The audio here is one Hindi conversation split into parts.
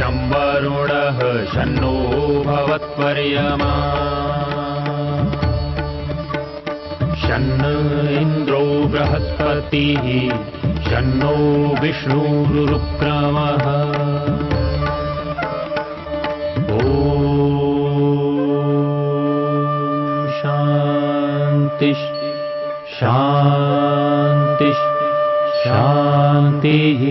शं वरुणः शन्नो भवत्वर्यमा शन्न इन्द्रो बृहस्पतिः शन्नो विष्णुरुक्रमः ॐ शान्ति शान्ति शान्तिः।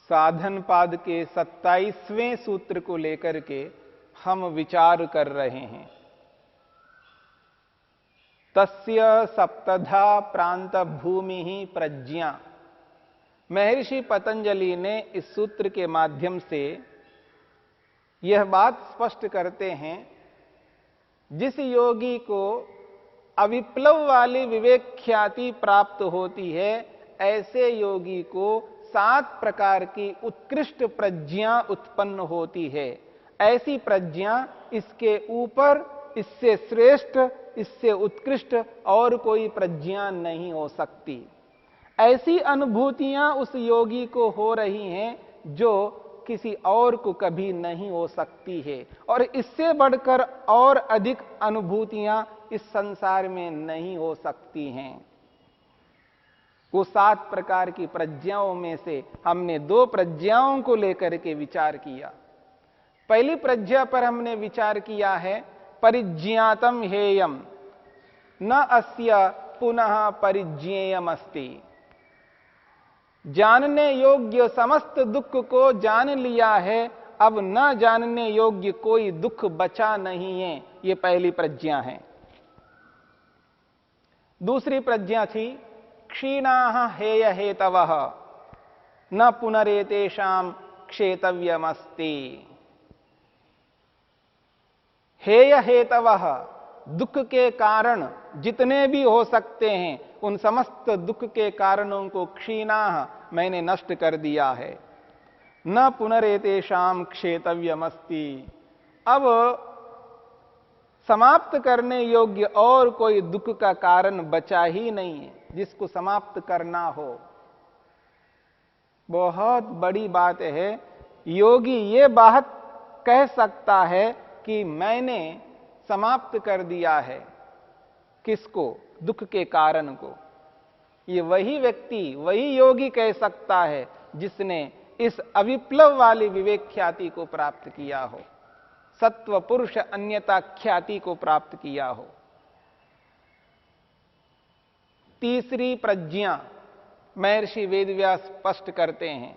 साधन पाद के 27वें सूत्र को लेकर के हम विचार कर रहे हैं। तस्य सप्तधा प्रांत भूमि ही प्रज्ञा। महर्षि पतंजलि ने इस सूत्र के माध्यम से यह बात स्पष्ट करते हैं, जिस योगी को अविप्लव वाली विवेक ख्याति प्राप्त होती है, ऐसे योगी को 7 प्रकार की उत्कृष्ट प्रज्ञा उत्पन्न होती है। ऐसी प्रज्ञा इसके ऊपर, इससे श्रेष्ठ, इससे उत्कृष्ट और कोई प्रज्ञा नहीं हो सकती। ऐसी अनुभूतियां उस योगी को हो रही हैं जो किसी और को कभी नहीं हो सकती है, और इससे बढ़कर और अधिक अनुभूतियां इस संसार में नहीं हो सकती हैं। वो 7 प्रकार की प्रज्ञाओं में से हमने 2 प्रज्ञाओं को लेकर के विचार किया। पहली प्रज्ञा पर हमने विचार किया है परिज्ञातम हेयम न अस्य पुनः परिज्ञेयम अस्ति। जानने योग्य समस्त दुख को जान लिया है, अब न जानने योग्य कोई दुख बचा नहीं है। ये पहली प्रज्ञा है। दूसरी प्रज्ञा थी क्षीणाः हेय हेतवः न पुनरेतेषां क्षेतव्यमस्ति। हेय हेतवः, दुख के कारण जितने भी हो सकते हैं, उन समस्त दुख के कारणों को क्षीणाः, मैंने नष्ट कर दिया है। न पुनरेतेषां क्षेतव्यमस्ति, अब समाप्त करने योग्य और कोई दुख का कारण बचा ही नहीं है जिसको समाप्त करना हो। बहुत बड़ी बात है। योगी ये बात कह सकता है कि मैंने समाप्त कर दिया है। किसको? दुख के कारण को। ये वही व्यक्ति, वही योगी कह सकता है जिसने इस अविप्लव वाली विवेक ख्याति को प्राप्त किया हो, सत्व पुरुष अन्यता ख्याति को प्राप्त किया हो। तीसरी प्रज्ञा महर्षि वेदव्यास स्पष्ट करते हैं।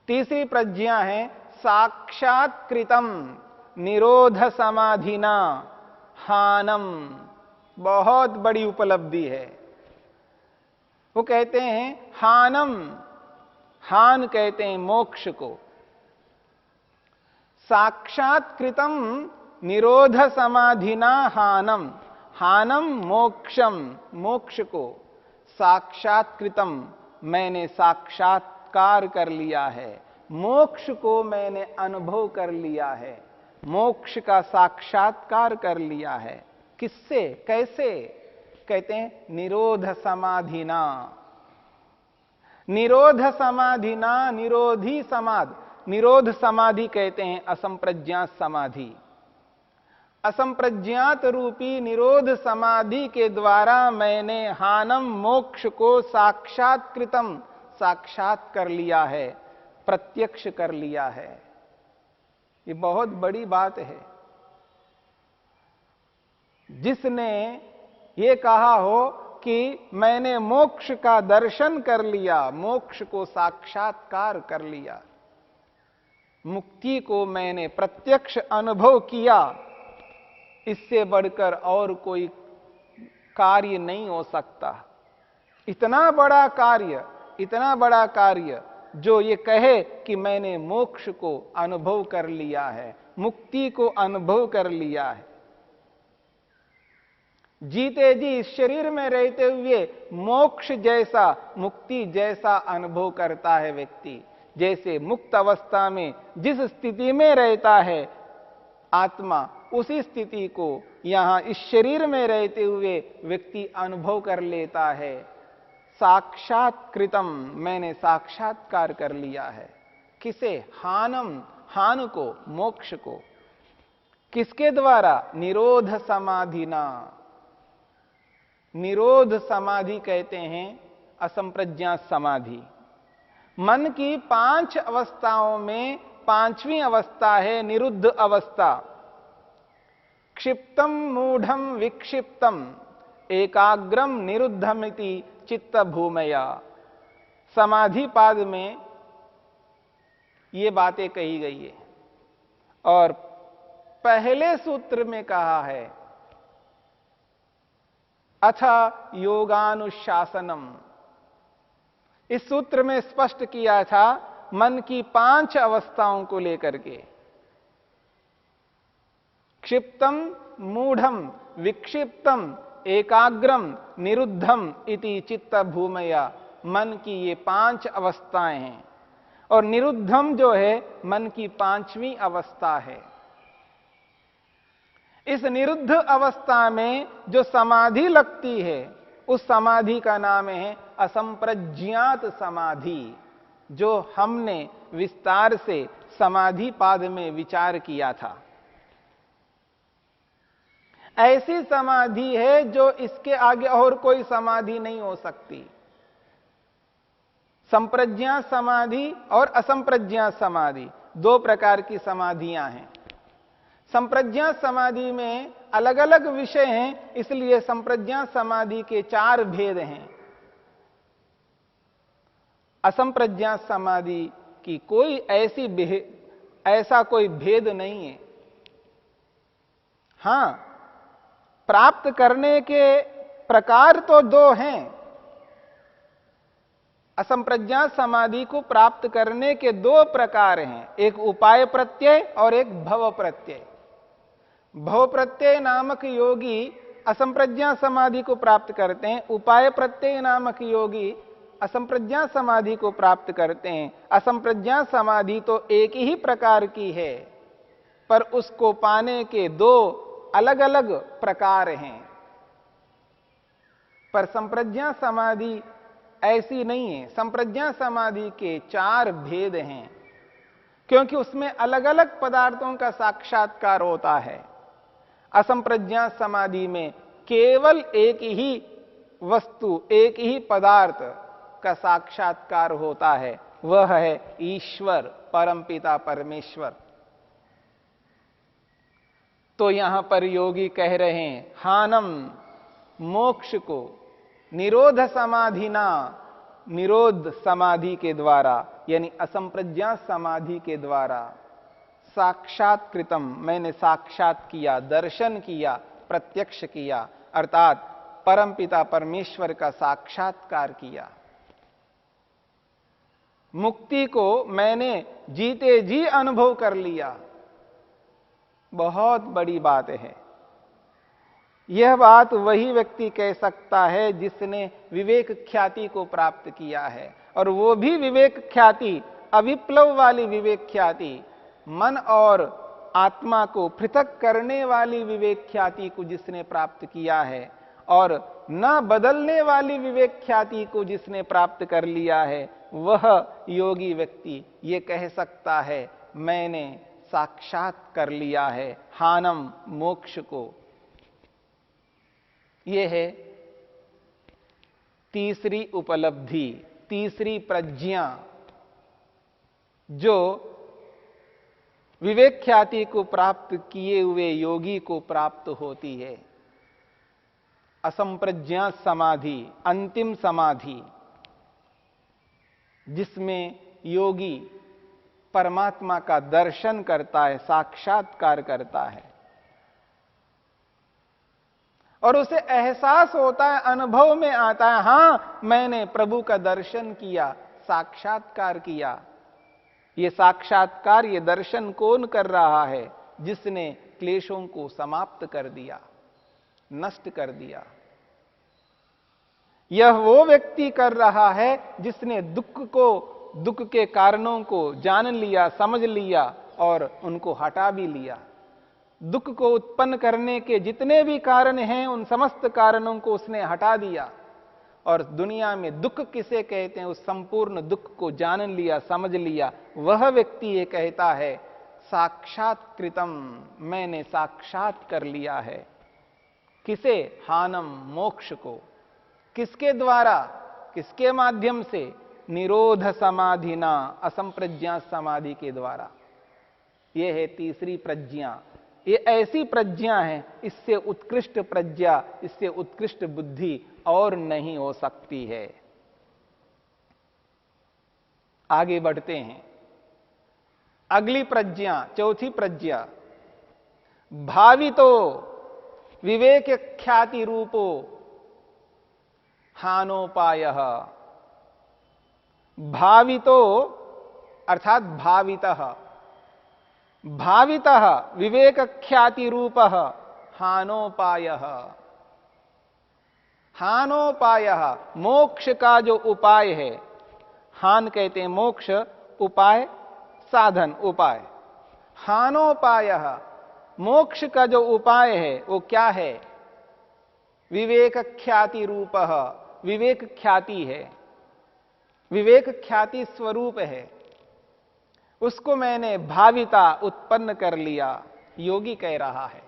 तीसरी प्रज्ञा है साक्षात्कृतम निरोध समाधिना हानम। बहुत बड़ी उपलब्धि है। वो कहते हैं हानम, हान कहते हैं मोक्ष को। साक्षात्कृतम निरोध समाधिना हानम, हानम मोक्षम, मोक्ष को। साक्षात्कृतम, मैंने साक्षात्कार कर लिया है। मोक्ष को मैंने अनुभव कर लिया है। मोक्ष का साक्षात्कार कर लिया है। किससे? कैसे? कहते हैं निरोध समाधिना। निरोध समाधिना, निरोधी समाधि। निरोध समाधि कहते हैं असंप्रज्ञात समाधि। असंप्रज्ञात रूपी निरोध समाधि के द्वारा मैंने हानम मोक्ष को साक्षात्कृतम, साक्षात कर लिया है, प्रत्यक्ष कर लिया है। ये बहुत बड़ी बात है। जिसने ये कहा हो कि मैंने मोक्ष का दर्शन कर लिया, मोक्ष को साक्षात्कार कर लिया, मुक्ति को मैंने प्रत्यक्ष अनुभव किया, इससे बढ़कर और कोई कार्य नहीं हो सकता। इतना बड़ा कार्य, इतना बड़ा कार्य जो ये कहे कि मैंने मोक्ष को अनुभव कर लिया है, मुक्ति को अनुभव कर लिया है। जीते जी इस शरीर में रहते हुए मोक्ष जैसा, मुक्ति जैसा अनुभव करता है व्यक्ति। जैसे मुक्त अवस्था में जिस स्थिति में रहता है आत्मा, उसी स्थिति को यहां इस शरीर में रहते हुए व्यक्ति अनुभव कर लेता है। साक्षात्कृतम, मैंने साक्षात्कार कर लिया है। किसे? हानम, हान को, मोक्ष को। किसके द्वारा? निरोध समाधिना। निरोध समाधि कहते हैं असंप्रज्ञात समाधि। मन की 5 अवस्थाओं में 5वीं अवस्था है निरुद्ध अवस्था। क्षिप्तम मूढ़म विक्षिप्तम एकाग्रम निरुद्धमिति चित्त भूमया। समाधि पाद में ये बातें कही गई है और पहले सूत्र में कहा है अथ योगानुशासनम। इस सूत्र में स्पष्ट किया था मन की 5 अवस्थाओं को लेकर के। क्षिप्तम मूढ़म विक्षिप्तम एकाग्रम निरुद्धम इति चित्त भूमया। मन की ये 5 अवस्थाएं हैं और निरुद्धम जो है मन की 5वीं अवस्था है। इस निरुद्ध अवस्था में जो समाधि लगती है उस समाधि का नाम है असंप्रज्ञात समाधि, जो हमने विस्तार से समाधि पाद में विचार किया था। ऐसी समाधि है जो इसके आगे और कोई समाधि नहीं हो सकती। संप्रज्ञात समाधि और असंप्रज्ञात समाधि 2 प्रकार की समाधियां हैं। संप्रज्ञात समाधि में अलग अलग विषय हैं, इसलिए संप्रज्ञात समाधि के 4 भेद हैं। असंप्रज्ञात समाधि की कोई ऐसा कोई भेद नहीं है। हां, प्राप्त करने के प्रकार तो 2 हैं। असंप्रज्ञात समाधि को प्राप्त करने के 2 प्रकार हैं, एक उपाय प्रत्यय और एक भव प्रत्यय। भव प्रत्यय नामक योगी असंप्रज्ञात समाधि को प्राप्त करते हैं, उपाय प्रत्यय नामक योगी असंप्रज्ञात समाधि को प्राप्त करते हैं। असंप्रज्ञात समाधि तो एक ही प्रकार की है, पर उसको पाने के 2 अलग अलग प्रकार हैं। पर संप्रज्ञात समाधि ऐसी नहीं है। संप्रज्ञात समाधि के 4 भेद हैं, क्योंकि उसमें अलग अलग पदार्थों का साक्षात्कार होता है। असंप्रज्ञात समाधि में केवल एक ही वस्तु, एक ही पदार्थ का साक्षात्कार होता है, वह है ईश्वर, परमपिता परमेश्वर। तो यहां पर योगी कह रहे हैं हानम, मोक्ष को निरोध समाधिना, निरोध समाधि के द्वारा यानी असंप्रज्ञात समाधि के द्वारा साक्षात्कृतम, मैंने साक्षात किया, दर्शन किया, प्रत्यक्ष किया, अर्थात परमपिता परमेश्वर का साक्षात्कार किया। मुक्ति को मैंने जीते जी अनुभव कर लिया। बहुत बड़ी बात है। यह बात वही व्यक्ति कह सकता है जिसने विवेक ख्याति को प्राप्त किया है, और वो भी विवेक ख्याति, अविप्लव वाली विवेक ख्याति, मन और आत्मा को पृथक करने वाली विवेक ख्याति को जिसने प्राप्त किया है, और न बदलने वाली विवेक ख्याति को जिसने प्राप्त कर लिया है, वह योगी व्यक्ति ये कह सकता है मैंने साक्षात कर लिया है हानम, मोक्ष को। यह है तीसरी उपलब्धि, तीसरी प्रज्ञा जो विवेक ख्याति को प्राप्त किए हुए योगी को प्राप्त होती है। असंप्रज्ञात समाधि, अंतिम समाधि, जिसमें योगी परमात्मा का दर्शन करता है, साक्षात्कार करता है, और उसे एहसास होता है, अनुभव में आता है, हां मैंने प्रभु का दर्शन किया, साक्षात्कार किया। ये साक्षात्कार, ये दर्शन कौन कर रहा है? जिसने क्लेशों को समाप्त कर दिया, नष्ट कर दिया। यह वो व्यक्ति कर रहा है जिसने दुख के कारणों को जान लिया, समझ लिया और उनको हटा भी लिया। दुख को उत्पन्न करने के जितने भी कारण हैं उन समस्त कारणों को उसने हटा दिया और दुनिया में दुख किसे कहते हैं उस संपूर्ण दुख को जान लिया, समझ लिया। वह व्यक्ति ये कहता है साक्षात्कृतम, मैंने साक्षात कर लिया है। किसे? हानम, मोक्ष को। किसके द्वारा, किसके माध्यम से? निरोध समाधिना, असंप्रज्ञा समाधि के द्वारा। यह है तीसरी प्रज्ञा। ये ऐसी प्रज्ञा है, इससे उत्कृष्ट प्रज्ञा, इससे उत्कृष्ट बुद्धि और नहीं हो सकती है। आगे बढ़ते हैं। अगली प्रज्ञा, चौथी प्रज्ञा, भावितो विवेक ख्याति रूपो हानोपायः। भावितो अर्थात भावितः, भावितः विवेक ख्याति रूपः हानोपायः। हानोपायः मोक्ष का जो उपाय है। हान कहते हैं मोक्ष, उपाय साधन, उपाय। हानोपायः मोक्ष का जो उपाय है वो क्या है? विवेक ख्याति रूपः, विवेक ख्याति है, विवेक ख्याति स्वरूप है। उसको मैंने भाविता उत्पन्न कर लिया, योगी कह रहा है।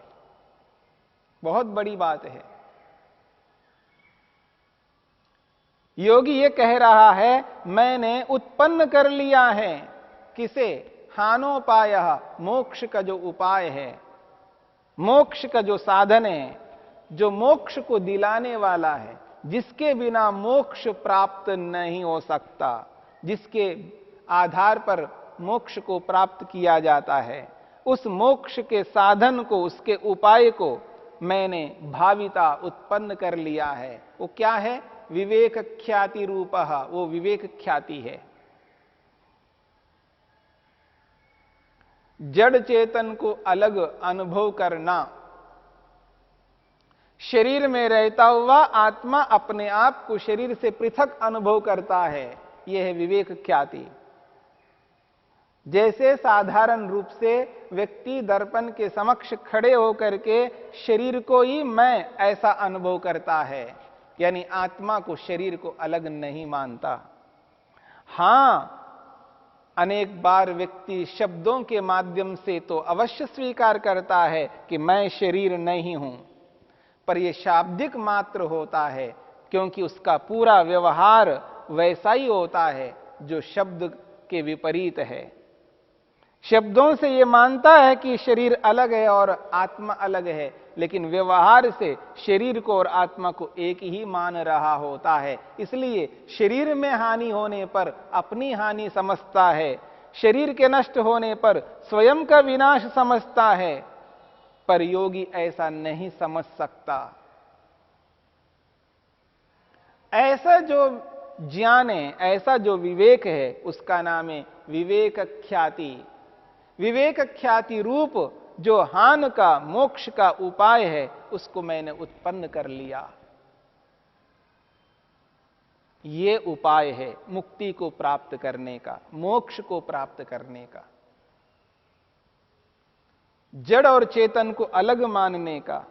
बहुत बड़ी बात है। योगी ये कह रहा है मैंने उत्पन्न कर लिया है। किसे? हानोपायः मोक्ष का जो उपाय है, मोक्ष का जो साधन है, जो मोक्ष को दिलाने वाला है, जिसके बिना मोक्ष प्राप्त नहीं हो सकता, जिसके आधार पर मोक्ष को प्राप्त किया जाता है, उस मोक्ष के साधन को, उसके उपाय को मैंने भाविता उत्पन्न कर लिया है। वो क्या है? विवेक ख्याति रूपः, वो विवेक ख्याति है। जड़ चेतन को अलग अनुभव करना, शरीर में रहता हुआ आत्मा अपने आप को शरीर से पृथक अनुभव करता है, यह है विवेक ख्याति। जैसे साधारण रूप से व्यक्ति दर्पण के समक्ष खड़े होकर के शरीर को ही मैं ऐसा अनुभव करता है, यानी आत्मा को, शरीर को अलग नहीं मानता। हां, अनेक बार व्यक्ति शब्दों के माध्यम से तो अवश्य स्वीकार करता है कि मैं शरीर नहीं हूं, पर यह शाब्दिक मात्र होता है, क्योंकि उसका पूरा व्यवहार वैसा ही होता है जो शब्द के विपरीत है। शब्दों से यह मानता है कि शरीर अलग है और आत्मा अलग है, लेकिन व्यवहार से शरीर को और आत्मा को एक ही मान रहा होता है। इसलिए शरीर में हानि होने पर अपनी हानि समझता है, शरीर के नष्ट होने पर स्वयं का विनाश समझता है, पर योगी ऐसा नहीं समझ सकता। ऐसा जो ज्ञान है, ऐसा जो विवेक है, उसका नाम है विवेक ख्याति। विवेक ख्याति रूप जो हान का, मोक्ष का उपाय है, उसको मैंने उत्पन्न कर लिया। ये उपाय है मुक्ति को प्राप्त करने का, मोक्ष को प्राप्त करने का। जड़ और चेतन को अलग मानने का,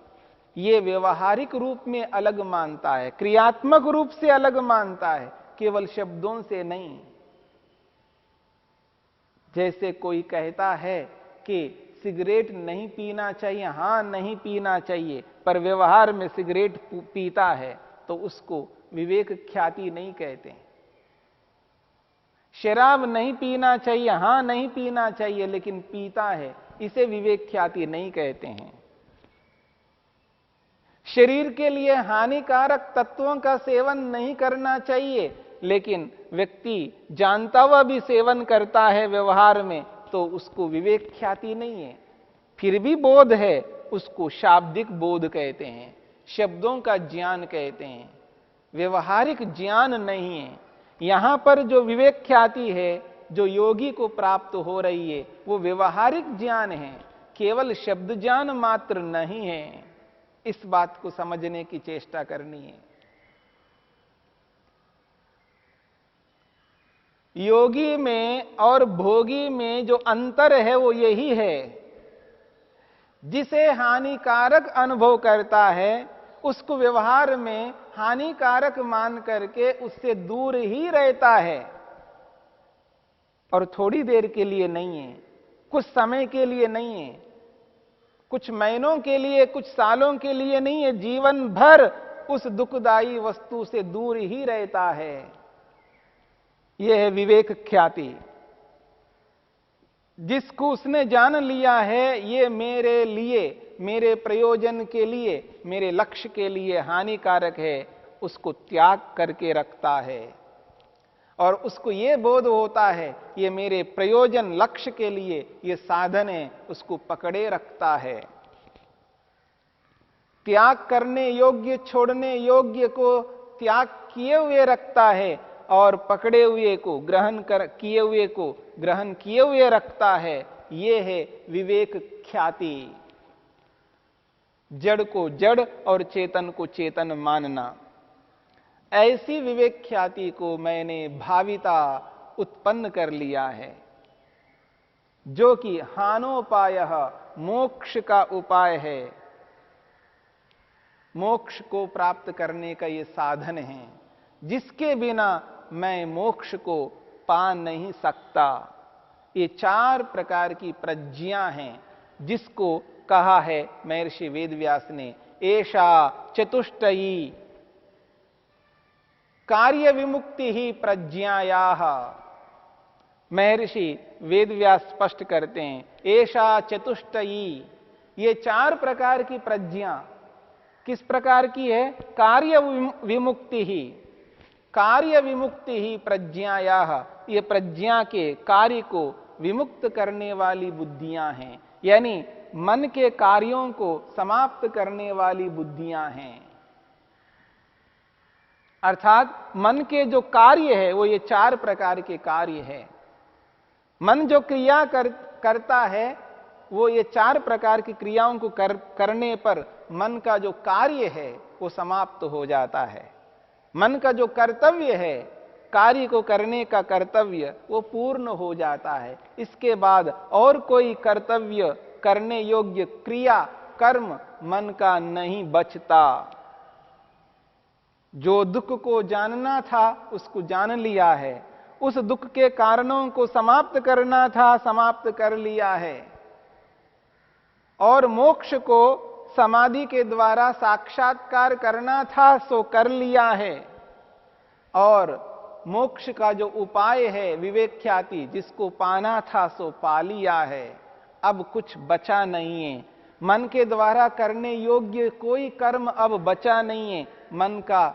ये व्यवहारिक रूप में अलग मानता है, क्रियात्मक रूप से अलग मानता है, केवल शब्दों से नहीं। जैसे कोई कहता है कि सिगरेट नहीं पीना चाहिए, हां नहीं पीना चाहिए, पर व्यवहार में सिगरेट पीता है, तो उसको विवेक ख्याति नहीं कहते। शराब नहीं पीना चाहिए, हां नहीं पीना चाहिए, लेकिन पीता है, इसे विवेक ख्याति नहीं कहते हैं। शरीर के लिए हानिकारक तत्वों का सेवन नहीं करना चाहिए, लेकिन व्यक्ति जानता हुआ भी सेवन करता है व्यवहार में, तो उसको विवेक ख्याति नहीं है। फिर भी बोध है, उसको शाब्दिक बोध कहते हैं, शब्दों का ज्ञान कहते हैं, व्यवहारिक ज्ञान नहीं है। यहां पर जो विवेक ख्याति है, जो योगी को प्राप्त हो रही है, वो व्यवहारिक ज्ञान है, केवल शब्द ज्ञान मात्र नहीं है। इस बात को समझने की चेष्टा करनी है। योगी में और भोगी में जो अंतर है वो यही है, जिसे हानिकारक अनुभव करता है उसको व्यवहार में हानिकारक मान करके उससे दूर ही रहता है, और थोड़ी देर के लिए नहीं है, कुछ समय के लिए नहीं है, कुछ महीनों के लिए, कुछ सालों के लिए नहीं है, जीवन भर उस दुखदाई वस्तु से दूर ही रहता है। यह है विवेक ख्याति। जिसको उसने जान लिया है ये मेरे लिए, मेरे प्रयोजन के लिए, मेरे लक्ष्य के लिए हानिकारक है, उसको त्याग करके रखता है। और उसको ये बोध होता है ये मेरे प्रयोजन लक्ष्य के लिए ये साधन है, उसको पकड़े रखता है। त्याग करने योग्य, छोड़ने योग्य को त्याग किए हुए रखता है, और पकड़े हुए को किए हुए को ग्रहण किए हुए रखता है। ये है विवेक ख्याति। जड़ को जड़ और चेतन को चेतन मानना। ऐसी विवेक ख्याति को मैंने भाविता उत्पन्न कर लिया है, जो कि हानोपायः मोक्ष का उपाय है। मोक्ष को प्राप्त करने का ये साधन है, जिसके बिना मैं मोक्ष को पा नहीं सकता। ये 4 प्रकार की प्रज्ञा हैं, जिसको कहा है महर्षि वेदव्यास ने, एषा चतुष्टयी कार्य विमुक्ति ही प्रज्ञायाः। महर्षि वेदव्यास स्पष्ट करते हैं, एषा चतुष्टयी, ये 4 प्रकार की प्रज्ञा किस प्रकार की है? कार्य विमुक्ति ही, कार्य विमुक्ति ही प्रज्ञायाः। ये प्रज्ञा के कार्य को विमुक्त करने वाली बुद्धियां हैं, यानी मन के कार्यों को समाप्त करने वाली बुद्धियां हैं। अर्थात मन के जो कार्य है वो ये 4 प्रकार के कार्य है। मन जो क्रिया करता है वो ये 4 प्रकार की क्रियाओं को करने पर मन का जो कार्य है वो समाप्त हो जाता है। मन का जो कर्तव्य है, कार्य को करने का कर्तव्य, वो पूर्ण हो जाता है। इसके बाद और कोई कर्तव्य करने योग्य क्रिया कर्म मन का नहीं बचता। जो दुख को जानना था उसको जान लिया है, उस दुख के कारणों को समाप्त करना था समाप्त कर लिया है, और मोक्ष को समाधि के द्वारा साक्षात्कार करना था सो कर लिया है, और मोक्ष का जो उपाय है विवेक ख्याति, जिसको पाना था सो पा लिया है। अब कुछ बचा नहीं है, मन के द्वारा करने योग्य कोई कर्म अब बचा नहीं है, मन का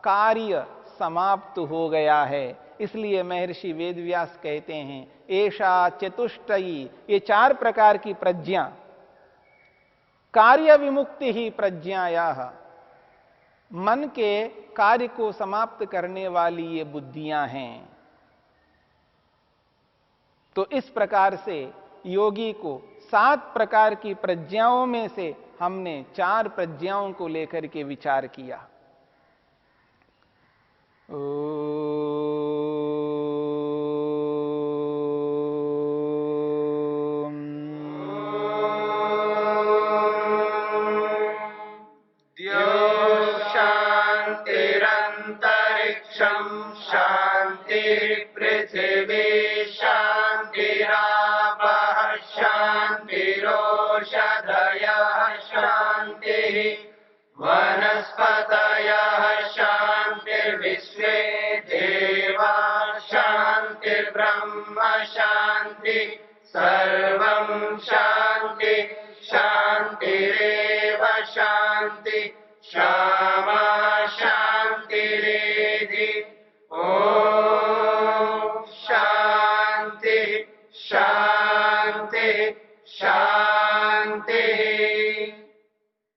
कार्य समाप्त हो गया है। इसलिए महर्षि वेदव्यास कहते हैं, एषा चतुष्टयी, ये 4 प्रकार की प्रज्ञा, कार्य विमुक्ति ही प्रज्ञायाः, मन के कार्य को समाप्त करने वाली ये बुद्धियां हैं। तो इस प्रकार से योगी को 7 प्रकार की प्रज्ञाओं में से हमने 4 प्रज्ञाओं को लेकर के विचार किया। पृथिवी शान्तिरापः शान्तिरोषधयः शान्तिः वनस्पतयः शान्तिर्विश्वे देवा शान्तिर्ब्रह्म शान्ति सर्वं शान्ति शान्तिरेव शान्ति श्यामा